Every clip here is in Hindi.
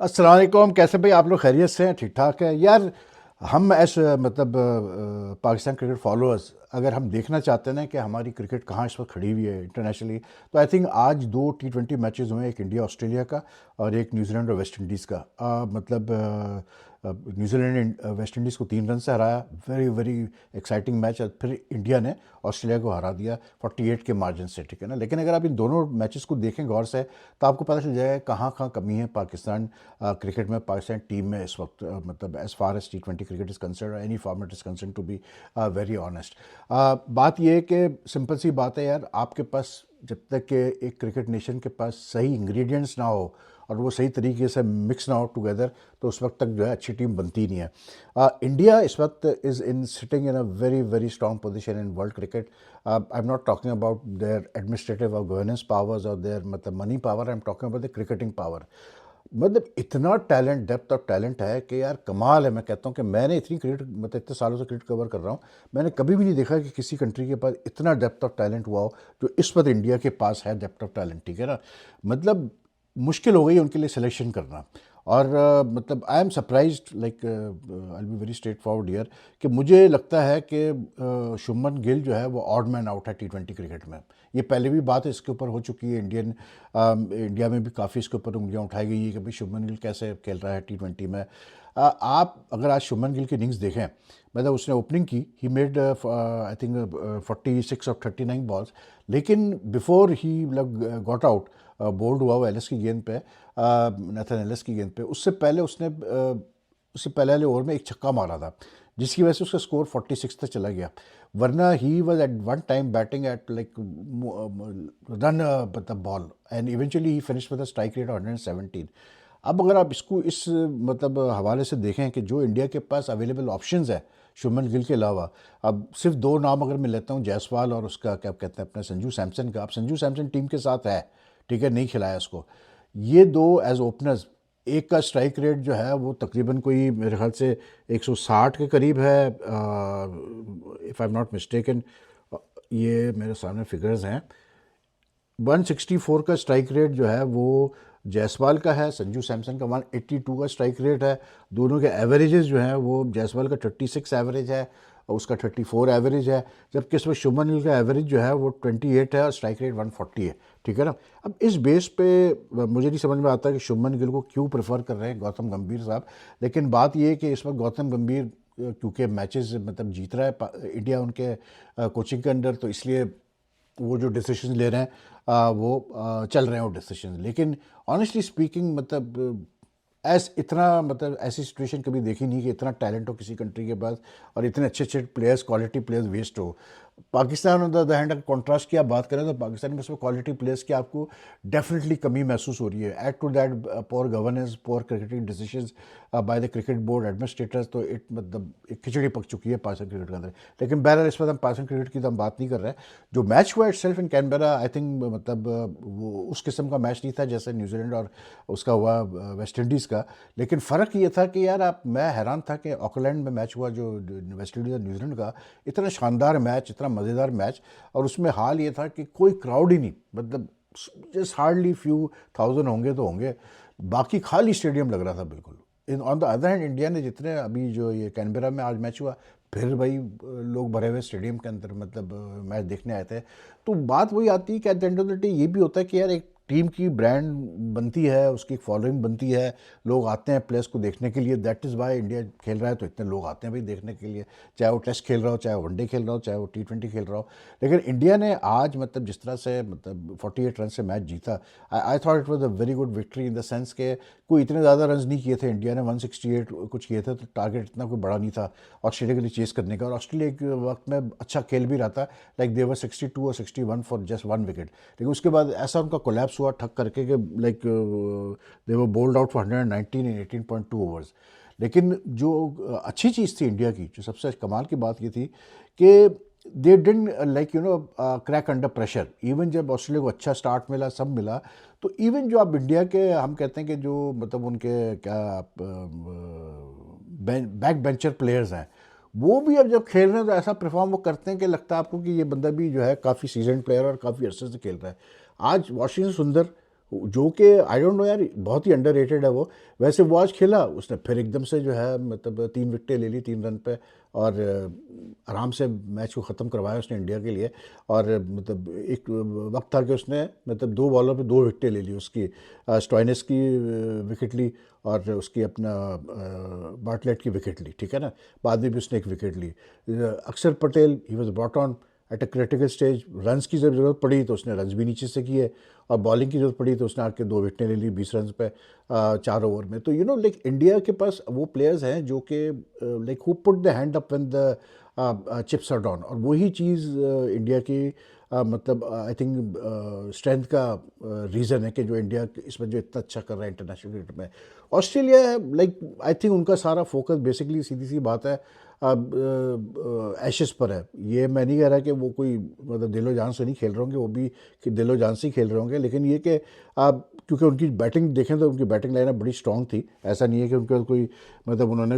अस्सलाम वालेकुम। कैसे भाई आप लोग खैरियत से हैं? ठीक ठाक है यार। हम ऐसे मतलब पाकिस्तान क्रिकेट फॉलोअर्स अगर हम देखना चाहते हैं ना कि हमारी क्रिकेट कहाँ इस वक्त खड़ी हुई है इंटरनेशनली, तो आई थिंक आज दो T20 मैचेस हुए हैं, एक इंडिया ऑस्ट्रेलिया का और एक न्यूजीलैंड और वेस्ट इंडीज़ का। न्यूजीलैंड ने वेस्ट इंडीज़ को 3 रन से हराया, वेरी वेरी एक्साइटिंग मैच। और फिर इंडिया ने ऑस्ट्रेलिया को हरा दिया 48 के मार्जिन से, ठीक है ना। लेकिन अगर आप इन दोनों मैचेस को देखें गौर से तो आपको पता चल जाएगा कहाँ कहाँ कमी है पाकिस्तान क्रिकेट में, पाकिस्तान टीम में इस वक्त। मतलब as far as T20 cricket is concern, any format is concern, to be very honest. बात यह है कि सिंपल सी बात है यार, आपके पास जब तक कि एक क्रिकेट नेशन के पास सही इंग्रेडिएंट्स ना हो और वो सही तरीके से मिक्स ना हो टुगेदर, तो उस वक्त तक जो है अच्छी टीम बनती नहीं है। इंडिया इस वक्त is in sitting in a very very strong position in world cricket. I am not talking about their administrative और गवर्नेंस पावर्स और देयर मतलब money power, I am talking about the cricketing power. मतलब इतना टैलेंट, डेप्थ ऑफ टैलेंट है कि यार कमाल है। मैं कहता हूँ कि मैंने इतनी क्रिकेट मतलब इतने सालों से क्रिकेट कवर कर रहा हूँ, मैंने कभी भी नहीं देखा कि किसी कंट्री के पास इतना डेप्थ ऑफ टैलेंट हुआ हो जो इस वक्त इंडिया के पास है, डेप्थ ऑफ टैलेंट, ठीक है ना। मतलब मुश्किल हो गई है उनके लिए सिलेक्शन करना। और मतलब I am surprised, like I will be very straight forward year, कि मुझे लगता है कि शुभमन गिल जो है वो ऑड मैन आउट है T20 क्रिकेट में। ये पहले भी बात इसके ऊपर हो चुकी है, इंडिया में भी काफ़ी इसके ऊपर उंगलियां उठाई गई है कि भाई शुभमन गिल कैसे खेल रहा है T20 में। आप अगर आज शुभमन गिल की इनिंग्स देखें, मतलब उसने ओपनिंग की, he made I think 46 of 39 balls, लेकिन before he got out, bowled हुआ वो एलिस की गेंद पे, नेथन एलिस की गेंद पे, उससे पहले वाले ओवर में एक छक्का मारा था जिसकी वजह से उसका स्कोर 46 तक चला गया। वरना he was at one time batting at like run the ball and eventually he finish with strike rate 117। अब अगर आप इसको इस मतलब हवाले से देखें कि जो इंडिया के पास अवेलेबल ऑप्शंस है शुभमन गिल के अलावा, अब सिर्फ दो नाम अगर मैं लेता हूँ, जायसवाल और उसका क्या कहते हैं अपना संजू सैमसन का। अब संजू सैमसन टीम के साथ है, ठीक है, नहीं खिलाया उसको। ये दो एज ओपनर्स, एक का स्ट्राइक रेट जो है वो तकरीबन कोई मेरे ख्याल से 160 के करीब है, if I am not mistaken. ये मेरे सामने फिगर्स हैं। 164 का स्ट्राइक रेट जो है वो जायसवाल का है, संजू सैमसन का 182 का स्ट्राइक रेट है। दोनों के एवरेजेस जो हैं वो जायसवाल का 36 एवरेज है और उसका 34 एवरेज है, जबकि इसमें शुभमन गिल का एवरेज जो है वो 28 है और स्ट्राइक रेट 140 है, ठीक है ना। अब इस बेस पे मुझे नहीं समझ में आता कि शुभमन गिल को क्यों प्रेफर कर रहे हैं गौतम गंभीर साहब। लेकिन बात ये है कि इस वक्त गौतम गंभीर क्योंकि मैचेस मतलब जीत रहा है इंडिया उनके कोचिंग के अंडर, तो इसलिए वो जो डिसीजन ले रहे हैं चल रहे हैं वो डिसीजन। लेकिन ऑनेस्टली स्पीकिंग मतलब इतना मतलब ऐसी सिचुएशन कभी देखी नहीं कि इतना टैलेंट हो किसी कंट्री के पास और इतने अच्छे अच्छे प्लेयर्स, क्वालिटी प्लेयर्स वेस्ट हो। Pakistan on the other hand अगर कॉन्ट्रास्ट की आप बात करें तो पाकिस्तान में उसमें क्वालिटी प्लेयर्स की आपको डेफिनेटली कमी महसूस हो रही है। Add to that poor governance, poor cricketing decisions by the cricket board administrators, तो इट मतलब एक खिचड़ी पक चुकी है पाकिस्तान क्रिकेट के अंदर। लेकिन बहरहाल इस वक्त हम पाकिस्तान क्रिकेट की तो हम बात नहीं कर रहे हैं। जो मैच हुआ it self in Canberra, I think मतलब वो उस किस्म का मैच नहीं था जैसे न्यूजीलैंड और उसका हुआ वेस्ट इंडीज़ का। लेकिन फ़र्क ये था कि यार मैं हैरान था कि ऑकलैंड में मैच हुआ जो वेस्ट इंडीज़ और न्यूजीलैंड का, इतना शानदार मैच, इतना मज़ेदार मैच, और उसमें हाल ये था कि कोई क्राउड ही नहीं, मतलब जस्ट हार्डली फ्यू थाउजेंड होंगे तो होंगे, बाकी खाली स्टेडियम लग रहा था बिल्कुल। In on the other hand India ने जितने अभी जो ये कैनबेरा में आज मैच हुआ, फिर भाई लोग भरे हुए स्टेडियम के अंदर मतलब मैच देखने आए थे। तो बात वही आती है कि at the end of the day ये भी होता है कि यार एक टीम की ब्रांड बनती है, उसकी एक फॉलोइंग बनती है, लोग आते हैं प्लेयर्स को देखने के लिए। दैट इज़ वाई इंडिया खेल रहा है तो इतने लोग आते हैं भाई देखने के लिए, चाहे वो टेस्ट खेल रहा हो, चाहे वो वनडे खेल रहा हो, चाहे वो T20 खेल रहा हो। लेकिन इंडिया ने आज मतलब जिस तरह से मतलब 48 रन से मैच जीता, I thought it was a very good victory in the sense के कोई इतने ज़्यादा रन नहीं किए थे इंडिया ने, 168 कुछ किए थे, तो टारगेट इतना कोई बड़ा नहीं था ऑस्ट्रेलिया के लिए चेस करने का। और ऑस्ट्रेलिया के वक्त में अच्छा खेल भी रहा था, लाइक देवर 62 और 61 फॉर जस्ट वन विकेट। लेकिन उसके बाद ऐसा उनका कोलैप्स हुआ ठक करके कि like they were bold out for 119 in 18.2 overs. लेकिन जो अच्छी चीज़ थी इंडिया की, जो सबसे कमाल की बात ये थी कि they didn't like you know crack under pressure. Even जब ऑस्ट्रेलिया को अच्छा स्टार्ट मिला, सब मिला, तो इवन जो आप इंडिया के हम कहते हैं कि जो मतलब उनके क्या बैक बेंचर प्लेयर्स हैं, वो भी अब जब खेल रहे हैं तो ऐसा परफॉर्म वो करते हैं कि लगता है आपको कि ये बंदा भी जो है काफ़ी सीजन प्लेयर और काफ़ी अरसे से खेल रहा है। आज वाशिंगटन सुंदर जो कि आई डोंट नो यार, बहुत ही अंडररेटेड है वो। वैसे वो आज खेला, उसने फिर एकदम से जो है मतलब 3 विकेटें ले ली 3 रन पे, और आराम से मैच को ख़त्म करवाया उसने इंडिया के लिए। और मतलब एक वक्त था कि उसने मतलब 2 बॉलर पे 2 विकेटें ले ली उसकी। स्टॉइनिस की विकेट ली, और उसकी अपना बार्टलेट की विकेट ली, ठीक है ना। बाद में भी उसने एक विकेट ली। अक्षर Patel, he was brought on at a critical stage. Runs की जब ज़रूरत पड़ी तो उसने रन्स भी नीचे से किए, और बॉलिंग की ज़रूरत पड़ी तो उसने आके 2 विकेटें ले ली 20 रन पे 4 ओवर में। तो लाइक इंडिया के पास वो प्लेयर्स हैं जो कि like who put the hand up when the chips are down. और वही चीज़ इंडिया की मतलब आई थिंक स्ट्रेंथ का रीज़न है कि जो इंडिया इसमें जो इतना अच्छा कर रहा है इंटरनेशनल क्रिकेट में। ऑस्ट्रेलिया लाइक आई थिंक उनका सारा फोकस बेसिकली सीधी सी बात है एशेस पर है। ये मैं नहीं कह रहा कि वो कोई मतलब दिलो जान से नहीं खेल रहे होंगे, वो भी कि दिलो जान से ही खेल रहे होंगे, लेकिन ये कि आप क्योंकि उनकी बैटिंग देखें तो उनकी बैटिंग लाइनअप बड़ी स्ट्रांग थी। ऐसा नहीं है कि उनके पास कोई मतलब उन्होंने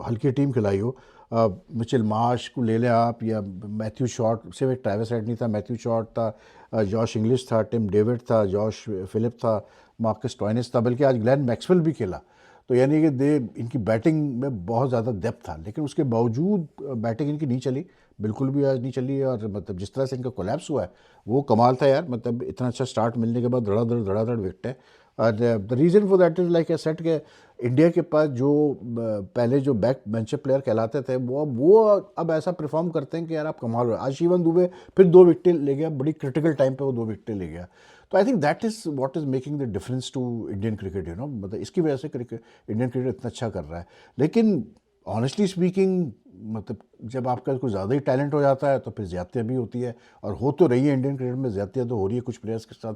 हल्की टीम खिलाई हो। मिचेल मार्श को ले लें आप, या मैथ्यू शॉट, सिर्फ एक ट्रैविस हेड नहीं था, मैथ्यू शॉट था, जॉश इंग्लिश था, टिम डेविड था, जॉश फिलिप था, मार्कस टॉइनिस था, बल्कि आज ग्लेन मैक्सवेल भी खेला। तो यानी कि इनकी बैटिंग में बहुत ज़्यादा डेप्थ था, लेकिन उसके बावजूद बैटिंग इनकी नहीं चली, बिल्कुल भी आज नहीं चली। और मतलब जिस तरह से इनका कोलैप्स हुआ है वो कमाल था यार। मतलब इतना अच्छा स्टार्ट मिलने के बाद धड़ाधड़ विकेट है। और the reason for that is like a set के इंडिया के पास जो पहले जो बैक बेंचर प्लेयर कहलाते थे वो अब ऐसा परफॉर्म करते हैं कि यार आप कमाल हो। आज शिवम दुबे फिर 2 विकेटें ले गया, बड़ी क्रिटिकल टाइम पे वो 2 विकेटें ले गया। तो I think that is what is making the difference to Indian cricket, मतलब इसकी वजह से क्रिकेट इंडियन क्रिकेट इतना अच्छा कर रहा है। लेकिन ऑनेस्टली स्पीकिंग मतलब जब आपका कुछ ज़्यादा ही टैलेंट हो जाता है तो फिर ज़्यादतियाँ भी होती है, और हो तो रही है इंडियन क्रिकेट में, ज़्यादतियाँ तो हो रही है कुछ प्लेयर्स के साथ।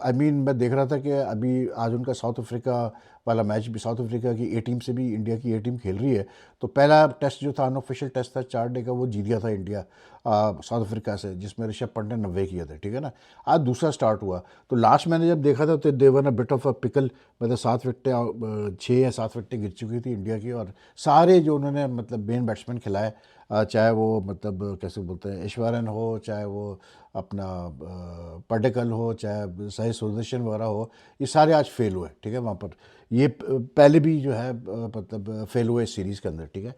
आई मीन मैं देख रहा था कि अभी आज उनका साउथ अफ्रीका वाला मैच भी, साउथ अफ्रीका की ए टीम से भी इंडिया की ए टीम खेल रही है। तो पहला टेस्ट जो था अनऑफिशियल टेस्ट था 4 डे का, वो जीत गया था इंडिया साउथ अफ्रीका से, जिसमें ऋषभ पंत ने 90 किए थे, ठीक है ना। आज दूसरा स्टार्ट हुआ तो लास्ट मैंने जब देखा था तो they were a bit of a pickle. मतलब 7 विकेटें 6 या 7 विकेटें गिर चुकी थी इंडिया की, और सारे जो उन्होंने मतलब मेन बैट्समैन खिलाए, चाहे वो मतलब कैसे बोलते हैं ईश्वरन हो, चाहे वो अपना पटेकल हो, चाहे सही सुदर्शन वगैरह हो, ये सारे आज फेल हुए, ठीक है वहाँ पर। ये पहले भी जो है मतलब फेल हुए इस सीरीज़ के अंदर, ठीक है।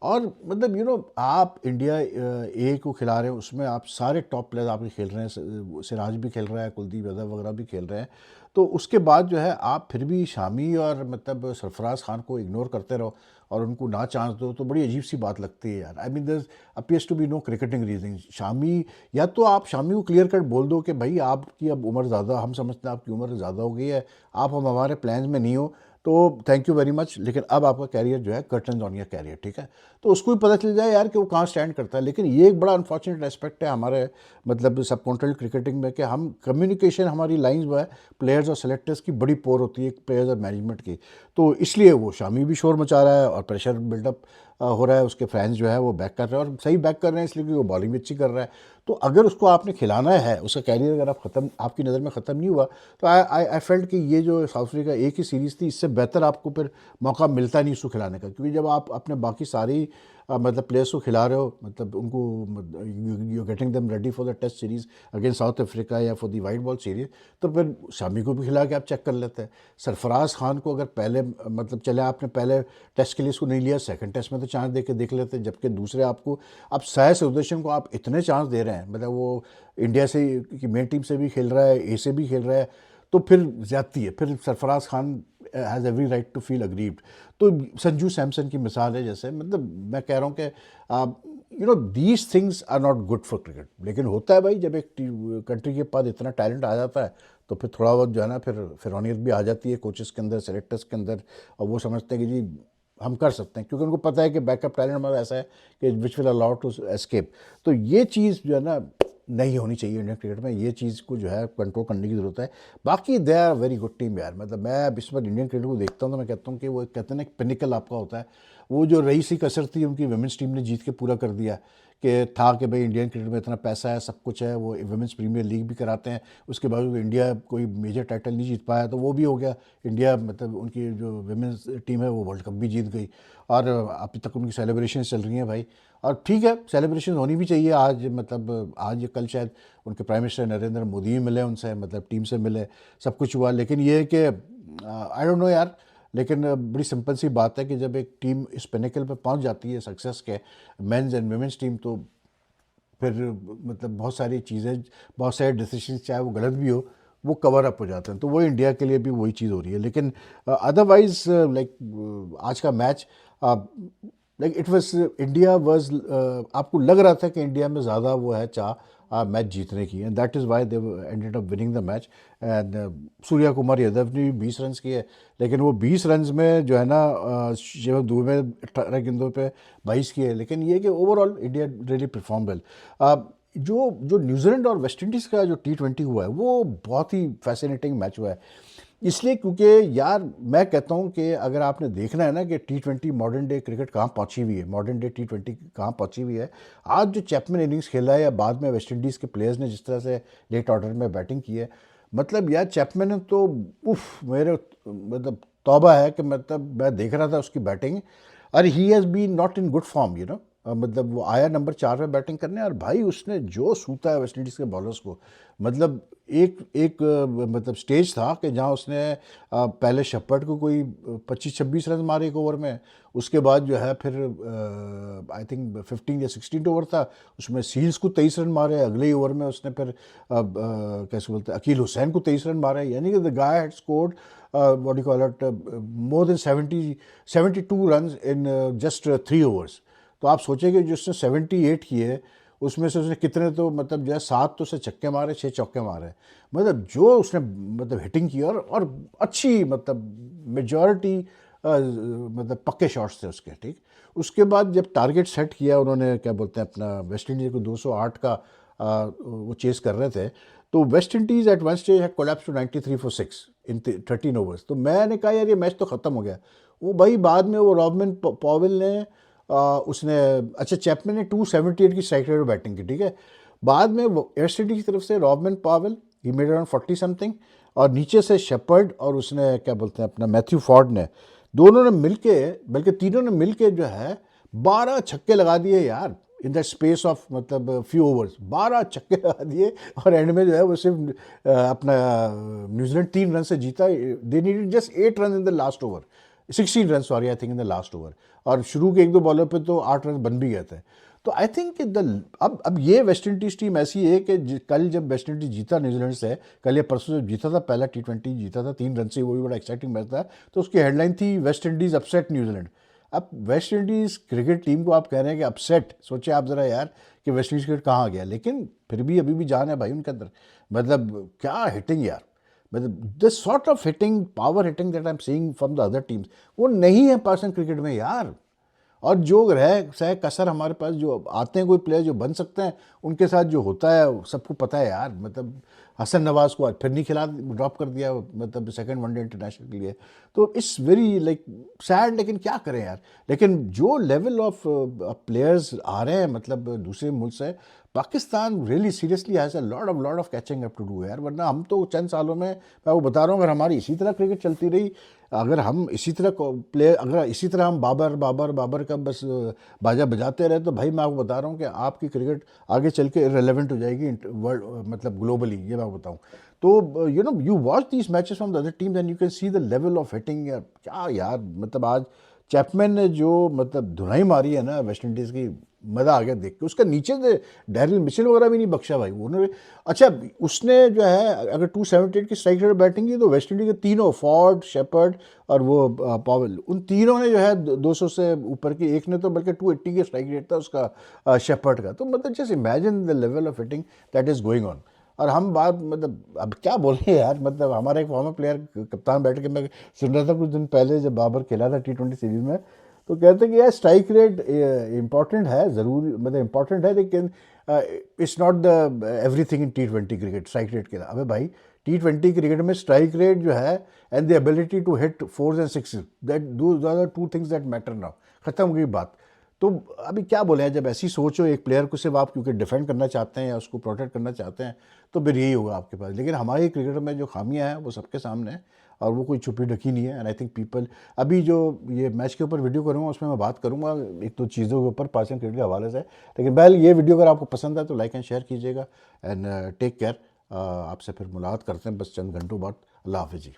और मतलब आप इंडिया ए को खिला रहे हो, उसमें आप सारे टॉप प्लेयर आपके खेल रहे हैं, सिराज भी खेल रहा है, कुलदीप यादव वगैरह भी खेल रहे हैं। तो उसके बाद जो है आप फिर भी शामी और मतलब सरफराज खान को इग्नोर करते रहो और उनको ना चांस दो, तो बड़ी अजीब सी बात लगती है यार। I mean there appears to be no cricketing reason. Shami, या तो आप शामी को क्लियर कट बोल दो कि भाई आपकी अब उम्र ज़्यादा, हम समझते हैं आपकी उम्र ज़्यादा हो गई है, आप हम हमारे प्लान्स में नहीं हो, तो थैंक यू वेरी मच, लेकिन अब आपका कैरियर जो है कर्टन ऑन योर कैरियर, ठीक है। तो उसको भी पता चल जाए यार कि वो कहाँ स्टैंड करता है। लेकिन ये एक बड़ा अनफॉर्चुनेट एस्पेक्ट है हमारे मतलब सब कॉन्टिनेंटल क्रिकेटिंग में कि हम कम्युनिकेशन, हमारी लाइंस जो है प्लेयर्स और सेलेक्टर्स की बड़ी पोर होती है, प्लेयर्स और मैनेजमेंट की। तो इसलिए वो शामी भी शोर मचा रहा है और प्रेशर बिल्डअप हो रहा है, उसके फैंस जो है वो बैक कर रहे हैं, और सही बैक कर रहे हैं इसलिए कि वो बॉलिंग भी अच्छी कर रहा है। तो अगर उसको आपने खिलाना है, उसका कैरियर अगर आप ख़त्म, आपकी नज़र में ख़त्म नहीं हुआ, तो आई फेल्ट कि ये जो साउथ अफ्रीका एक ही सीरीज़ थी, इससे बेहतर आपको फिर मौका मिलता नहीं उसको खिलाने का। क्योंकि जब आप अपने बाकी सारी मतलब प्लेयर्स को खिला रहे हो, मतलब उनको you getting them ready for the test series against South Africa या for the white ball series, तो फिर शामी को भी खिला के आप चेक कर लेते हैं। सरफराज खान को अगर पहले मतलब चले आपने पहले टेस्ट के लिए इसको नहीं लिया, सेकंड टेस्ट में तो चांस दे के देख लेते हैं, जबकि दूसरे आपको अब साय सुदर्शन को आप इतने चांस दे रहे हैं, मतलब वो इंडिया से की मेन टीम से भी खेल रहा है, ए से भी खेल रहा है, तो फिर ज़्यादती है। फिर Sarfaraz Khan has every right to feel aggrieved. तो संजू सैमसन की मिसाल है, जैसे मतलब मैं कह रहा हूँ कि these things are not good for cricket. लेकिन होता है भाई, जब एक कंट्री के पास इतना टैलेंट आ जाता है तो फिर थोड़ा बहुत जो है ना फिर फिरौनियत भी आ जाती है कोचेस के अंदर, सेलेक्टर्स के अंदर, और वो समझते हैं कि जी हम कर सकते हैं, क्योंकि उनको पता है कि बैकअप टैलेंट हमारा ऐसा है कि which will allow to escape. तो ये चीज़ जो है ना नहीं होनी चाहिए इंडियन क्रिकेट में, ये चीज़ को जो है कंट्रोल करने की ज़रूरत है। बाकी they are very good team यार। मतलब मैं अब इस बार इंडियन क्रिकेट को देखता हूँ तो मैं कहता हूँ कि वो कहते हैं ना पिनिकल आपका होता है, वो जो रही सी कसर थी उनकी वुमेंस टीम ने जीत के पूरा कर दिया। कि था कि भाई इंडियन क्रिकेट में इतना पैसा है, सब कुछ है, वो वुमेंस प्रीमियर लीग भी कराते हैं, उसके बावजूद इंडिया कोई मेजर टाइटल नहीं जीत पाया, तो वो भी हो गया। इंडिया मतलब उनकी जो वुमेंस टीम है वो वर्ल्ड कप भी जीत गई, और अभी तक उनकी सेलिब्रेशन चल रही हैं भाई। और ठीक है, सेलिब्रेशन होनी भी चाहिए आज, मतलब आज या कल शायद उनके प्राइम मिनिस्टर नरेंद्र मोदी भी मिले उनसे, मतलब टीम से मिले, सब कुछ हुआ। लेकिन ये है कि आई डोंट नो यार, लेकिन बड़ी सिंपल सी बात है कि जब एक टीम इस पिनेकल पे पहुंच जाती है सक्सेस के, मेंस एंड वुमेन्स टीम, तो फिर मतलब बहुत सारी चीज़ें, बहुत सारे डिसीजन चाहे वो गलत भी हो, वो कवर अप हो जाते हैं। तो वो इंडिया के लिए भी वही चीज़ हो रही है। लेकिन अदरवाइज लाइक आज का match, like it was India was, आपको लग रहा था कि इंडिया में ज़्यादा वो है चाह मैच जीतने की, and that is why they ended up winning the match. And Surya Kumar Yadav ने भी 20 रन किए, लेकिन वो 20 रन में जो है ना शिवम दुबे में 18 गेंदों पे 22 किए। लेकिन ये कि overall India really perform well. जो जो न्यूजीलैंड और वेस्ट इंडीज़ का जो T20 हुआ है, वो बहुत ही फैसिनेटिंग मैच हुआ है। इसलिए क्योंकि यार मैं कहता हूँ कि अगर आपने देखना है ना कि T20 मॉडर्न डे क्रिकेट कहाँ पहुँची हुई है, मॉडर्न डे T20 कहाँ पहुँची हुई है, आज जो चैपमैन इनिंग्स खेला है या बाद में वेस्ट इंडीज़ के प्लेयर्स ने जिस तरह से लेट ऑर्डर में बैटिंग की है, मतलब यार चैपमैन ने तो उफ, मेरे मतलब तौबा है कि मतलब मैं देख रहा था उसकी बैटिंग, और he has been not in good form, you know. मतलब वो आया नंबर 4 पे बैटिंग करने, और भाई उसने जो सूता है वेस्ट इंडीज़ के बॉलर्स को, मतलब एक एक मतलब स्टेज था कि जहाँ उसने पहले शेपर्ड को कोई 25-26 रन मारे एक ओवर में, उसके बाद जो है फिर आई थिंक 15 या 16 ओवर था, उसमें सील्स को 23 रन मारे, अगले ही ओवर में उसने फिर कैसे बोलते हैं अकील हुसैन को 23 रन मारे, यानी कि the guy had scored what you call it more than 72 run in just 3 overs. तो आप सोचेंगे जो उसने 78 किए, उसमें से उसने कितने, तो मतलब जो है 7 तो उसने छक्के मारे, 6 चौके मारे, मतलब जो उसने मतलब हिटिंग की, और अच्छी मतलब मेजॉरिटी मतलब पक्के शॉट्स थे उसके, ठीक। उसके बाद जब टारगेट सेट किया उन्होंने, क्या बोलते हैं अपना, वेस्ट इंडीज़ को 208 का वो चेस कर रहे थे, तो West Indies at one stage had collapse to 93 for 6 in 13 overs. तो मैंने कहा यार ये मैच तो ख़त्म हो गया। वो भाई बाद में वो रॉबमन पॉवेल ने उसने, अच्छा चैपमैन ने 278 की स्ट्राइक रेट बैटिंग की, ठीक है। बाद में वेस्ट इंडीज की तरफ से Rovman Powell, he made around 40 something, और नीचे से शेपर्ड और उसने क्या बोलते हैं अपना मैथ्यू फॉर्ड ने, दोनों ने मिलके, बल्कि तीनों ने मिलके जो है 12 छक्के लगा दिए यार, इन द स्पेस ऑफ मतलब फ्यू ओवर्स 12 छक्के लगा दिए, और एंड में जो है वो सिर्फ अपना न्यूजीलैंड 3 रन से जीता। They needed just 8 run in the last over, 16 run sorry I think in the last over, और शुरू के 1-2 बॉलर पे तो 8 रन बन भी गए थे। तो आई थिंक द अब ये वेस्ट इंडीज़ टीम ऐसी है कि कल जब वेस्ट इंडीज़ जीता न्यूजीलैंड से, कल या परसों जब जीता था पहला T20 जीता था 3 रन से, वो भी बड़ा एक्साइटिंग मैच था, तो उसकी हेडलाइन थी वेस्ट इंडीज़ अपसेट न्यूजीलैंड। अब वेस्ट इंडीज़ क्रिकेट टीम को आप कह रहे हैं कि अपसेट, सोचिए आप ज़रा यार कि वेस्ट इंडीज़ क्रिकेट कहाँ गया, लेकिन फिर भी अभी भी जान है भाई उनके अंदर, मतलब क्या हिटिंग यार, मतलब this sort of hitting, power hitting that I am seeing from the other teams, वो नहीं है पाकिस्तान क्रिकेट में यार। और जो रह सह कसर हमारे पास जो आते हैं कोई प्लेयर जो बन सकते हैं, उनके साथ जो होता है सबको पता है यार। मतलब हसन नवाज को आज फिर नहीं खिला, ड्रॉप कर दिया मतलब सेकंड वनडे इंटरनेशनल के लिए, तो इट्स वेरी लाइक सैड, लेकिन क्या करें यार। लेकिन जो लेवल ऑफ प्लेयर्स आ रहे हैं मतलब दूसरे मुल्क से, Pakistan really seriously has a lot of catching up to do यार, वरना हम तो चंद सालों में, मैं वो बता रहा हूँ, अगर हमारी इसी तरह क्रिकेट चलती रही, अगर हम इसी तरह प्लेयर, अगर इसी तरह हम बाबर का बस बाजा बजाते रहे, तो भाई मैं आपको बता रहा हूँ कि आपकी क्रिकेट आगे चल के इरेलीवेंट हो जाएगी वर्ल्ड मतलब ग्लोबली, ये मैं बताऊँ। तो you know you watch these matches from the other teams and you can see the level of hitting, क्या यार, मतलब आज चैपमैन ने जो मतलब धुनाई मारी है ना वेस्ट इंडीज़ की, मज़ा आ गया देख के। उसका नीचे से डैरिल मिचेल वगैरह भी नहीं बख्शा भाई उन्होंने। अच्छा उसने जो है अगर 278 की स्ट्राइक रेट बैटिंग की, तो वेस्ट इंडीज के तीनों, फॉर्ड, शेपर्ड और वो पावेल, उन तीनों ने जो है 200 से ऊपर की, एक ने तो बल्कि 280 की स्ट्राइक रेट था उसका शेपर्ड का। तो मतलब just imagine the level of hitting that is going on. और हम बात मतलब अब क्या बोलें यार, मतलब हमारा एक फॉर्मर प्लेयर कप्तान बैठ के मैं सुन रहा था कुछ दिन पहले जब बाबर खेला था T20 सीरीज में, तो कहते कि यार स्ट्राइक रेट इम्पॉर्टेंट है, ज़रूरी मतलब इम्पॉर्टेंट है, लेकिन it's not the everything in T20 cricket strike rate के। अबे भाई T20 क्रिकेट में स्ट्राइक रेट जो है and the ability to hit 4s and 6s, that those are the 2 things that matter now. खत्म हुई बात। तो अभी क्या बोले, जब ऐसी सोच हो एक प्लेयर को सिर्फ आप क्योंकि डिफेंड करना चाहते हैं या उसको प्रोटेक्ट करना चाहते हैं, तो फिर यही होगा आपके पास। लेकिन हमारी क्रिकेट में जो खामियां हैं वो सबके सामने हैं। और वो कोई छुपी ढकी नहीं है। एंड आई थिंक पीपल, अभी जो ये मैच के ऊपर वीडियो करूँगा उसमें मैं बात करूँगा एक दो चीज़ों के ऊपर पासिंग क्रिकेट के हवाले से। लेकिन बैल ये वीडियो अगर आपको पसंद है तो लाइक एंड शेयर कीजिएगा। And take care. आपसे फिर मुलाकात करते हैं बस चंद घंटों बाद। अल्लाह हाफिज़ जी।